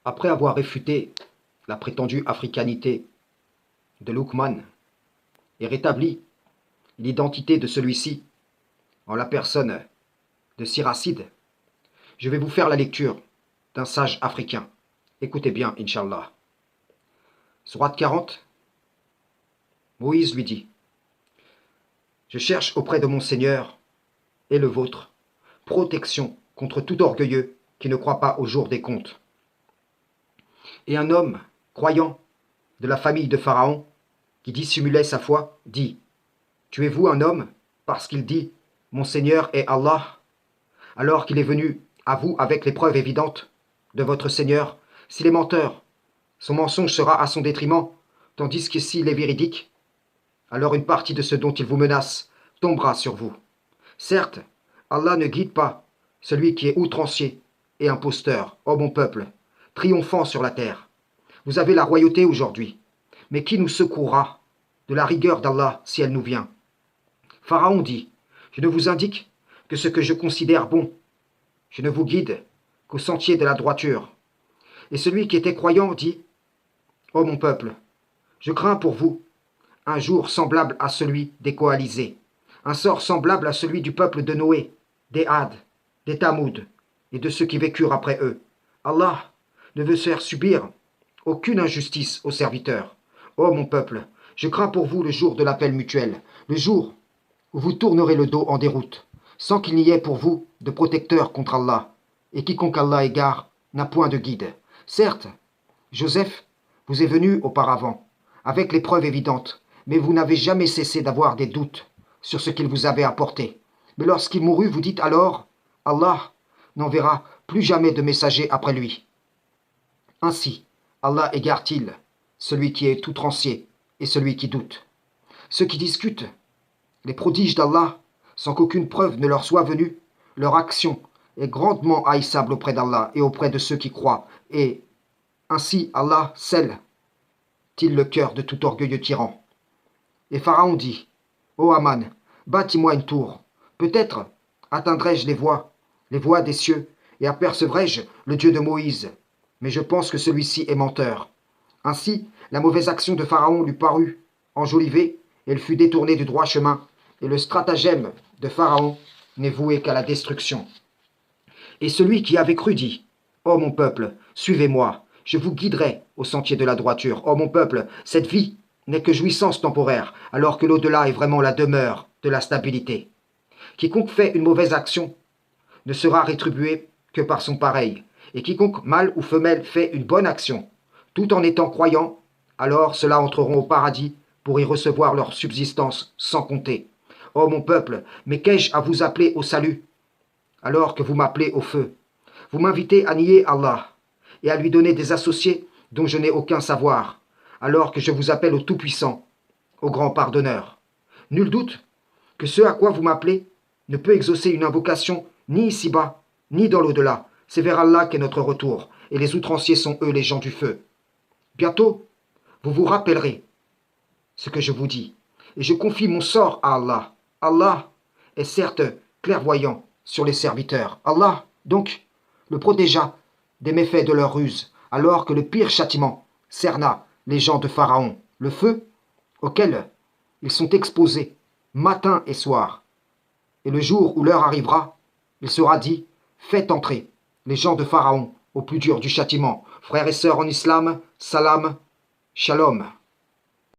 Après avoir réfuté la prétendue africanité de Luqman et rétabli l'identité de celui-ci en la personne de Siracide, je vais vous faire la lecture d'un sage africain. Écoutez bien, Inch'Allah. Sourate 40, Moïse lui dit: Je cherche auprès de mon Seigneur et le vôtre protection contre tout orgueilleux qui ne croit pas au jour des comptes. Et un homme croyant de la famille de Pharaon qui dissimulait sa foi dit: Tuez-vous un homme parce qu'il dit Mon Seigneur est Allah, alors qu'il est venu à vous avec les preuves évidentes de votre Seigneur? S'il est menteur, son mensonge sera à son détriment, tandis que s'il est véridique, alors une partie de ce dont il vous menace tombera sur vous. Certes, Allah ne guide pas celui qui est outrancier et imposteur, ô mon peuple, triomphant sur la terre. Vous avez la royauté aujourd'hui, mais qui nous secourra de la rigueur d'Allah si elle nous vient? Pharaon dit: Je ne vous indique que ce que je considère bon. Je ne vous guide qu'au sentier de la droiture. Et celui qui était croyant dit: Ô mon peuple, je crains pour vous un jour semblable à celui des coalisés, un sort semblable à celui du peuple de Noé, des Had, des Tamoud et de ceux qui vécurent après eux. Allah ne veut faire subir aucune injustice aux serviteurs. Ô mon peuple, je crains pour vous le jour de l'appel mutuel, le jour où vous tournerez le dos en déroute, sans qu'il n'y ait pour vous de protecteur contre Allah, et quiconque Allah égare n'a point de guide. Certes, Joseph vous est venu auparavant, avec les preuves évidentes, mais vous n'avez jamais cessé d'avoir des doutes sur ce qu'il vous avait apporté. Mais lorsqu'il mourut, vous dites alors: Allah n'enverra plus jamais de messager après lui. Ainsi, Allah égare-t-il celui qui est outrancier et celui qui doute. Ceux qui discutent les prodiges d'Allah sans qu'aucune preuve ne leur soit venue, leur action est grandement haïssable auprès d'Allah et auprès de ceux qui croient, et ainsi Allah scelle-t-il le cœur de tout orgueilleux tyran. Et Pharaon dit: Ô Aman, bâtis-moi une tour. Peut-être atteindrai-je les voies des cieux, et apercevrai-je le Dieu de Moïse. Mais je pense que celui-ci est menteur. Ainsi, la mauvaise action de Pharaon lui parut enjolivée, et elle fut détournée du droit chemin, et le stratagème de Pharaon n'est voué qu'à la destruction. Et celui qui avait cru dit: Ô mon peuple, suivez-moi, je vous guiderai au sentier de la droiture. Ô mon peuple, cette vie n'est que jouissance temporaire, alors que l'au-delà est vraiment la demeure de la stabilité. Quiconque fait une mauvaise action ne sera rétribué que par son pareil, et quiconque, mâle ou femelle, fait une bonne action, tout en étant croyant, alors ceux-là entreront au paradis pour y recevoir leur subsistance sans compter. Ô mon peuple, mais qu'ai-je à vous appeler au salut, alors que vous m'appelez au feu? Vous m'invitez à nier Allah et à lui donner des associés dont je n'ai aucun savoir, alors que je vous appelle au Tout-Puissant, au Grand Pardonneur. Nul doute que ce à quoi vous m'appelez ne peut exaucer une invocation ni ici-bas, ni dans l'au-delà. C'est vers Allah qu'est notre retour, et les outranciers sont eux les gens du feu. Bientôt, vous vous rappellerez ce que je vous dis, et je confie mon sort à Allah. Allah est certes clairvoyant sur les serviteurs. Allah, donc, le protégea des méfaits de leur ruse, alors que le pire châtiment cerna les gens de Pharaon, le feu auquel ils sont exposés matin et soir. Et le jour où l'heure arrivera, il sera dit: faites entrer les gens de Pharaon au plus dur du châtiment. Frères et sœurs en islam, salam, shalom.